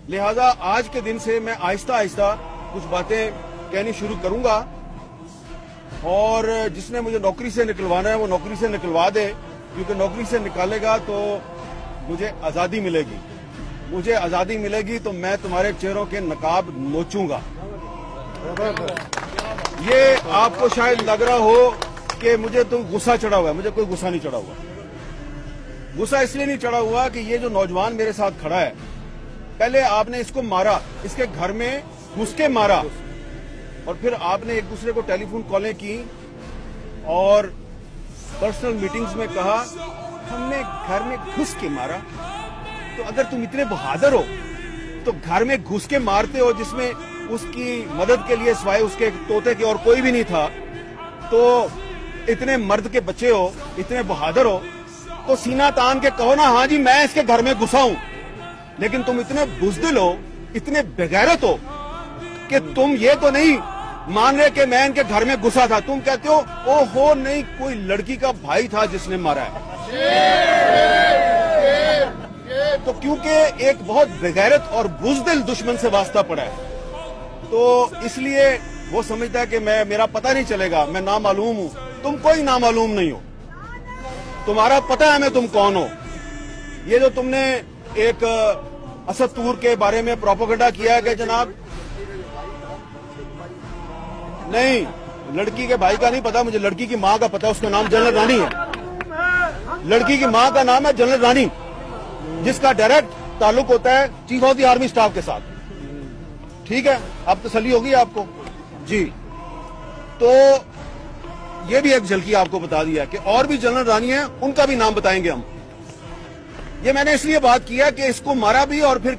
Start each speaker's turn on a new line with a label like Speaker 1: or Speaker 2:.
Speaker 1: लिहाजा आज के दिन से मैं आहिस्ता आहिस्ता कुछ बातें कहनी शुरू करूंगा और जिसने मुझे नौकरी से निकलवाना है वो नौकरी से निकलवा दे, क्योंकि नौकरी से निकालेगा तो मुझे आजादी मिलेगी। मुझे आजादी मिलेगी तो मैं तुम्हारे चेहरों के नकाब नोचूंगा। ये आपको शायद लग रहा हो कि मुझे तो गुस्सा चढ़ा हुआ है, मुझे कोई गुस्सा नहीं चढ़ा हुआ। गुस्सा इसलिए नहीं चढ़ा हुआ कि ये जो नौजवान मेरे साथ खड़ा है, पहले आपने इसको मारा, इसके घर में घुस के मारा और फिर आपने एक दूसरे को टेलीफोन कॉलें की और पर्सनल मीटिंग्स में कहा हमने घर में घुस के मारा। तो अगर तुम इतने बहादुर हो तो घर में घुस के मारते हो जिसमें उसकी मदद के लिए सिवाय उसके तोते के और कोई भी नहीं था, तो इतने मर्द के बच्चे हो, इतने बहादुर हो, तो सीना तान के कहो ना हाँ जी मैं इसके घर में घुसा हूं। लेकिन तुम इतने बुज़दिल हो, इतने बेगैरत हो कि तुम ये तो नहीं मान रहे कि मैं इनके घर में घुसा था, तुम कहते हो ओहो नहीं कोई लड़की का भाई था जिसने मारा है। तो क्योंकि एक बहुत बेगैरत और बुज़दिल दुश्मन से वास्ता पड़ा है, तो इसलिए वो समझता है कि मेरा पता नहीं चलेगा, मैं नामालूम हूं। तुम कोई नामालूम नहीं हो, तुम्हारा पता है मैं तुम कौन हो। ये जो तुमने एक असद तूर के बारे में प्रोपेगेंडा किया है कि जनाब नहीं, लड़की के भाई का नहीं पता मुझे, लड़की की मां का पता है, उसका नाम जनरल रानी है। लड़की की मां का नाम है जनरल रानी, जिसका डायरेक्ट ताल्लुक होता है chief of the army staff के साथ। ठीक है, अब तसल्ली होगी आपको जी। तो ये भी एक झलकी आपको बता दिया कि और भी जनरल रानी है, उनका भी नाम बताएंगे हम। ये मैंने इसलिए बात किया कि इसको मारा भी और फिर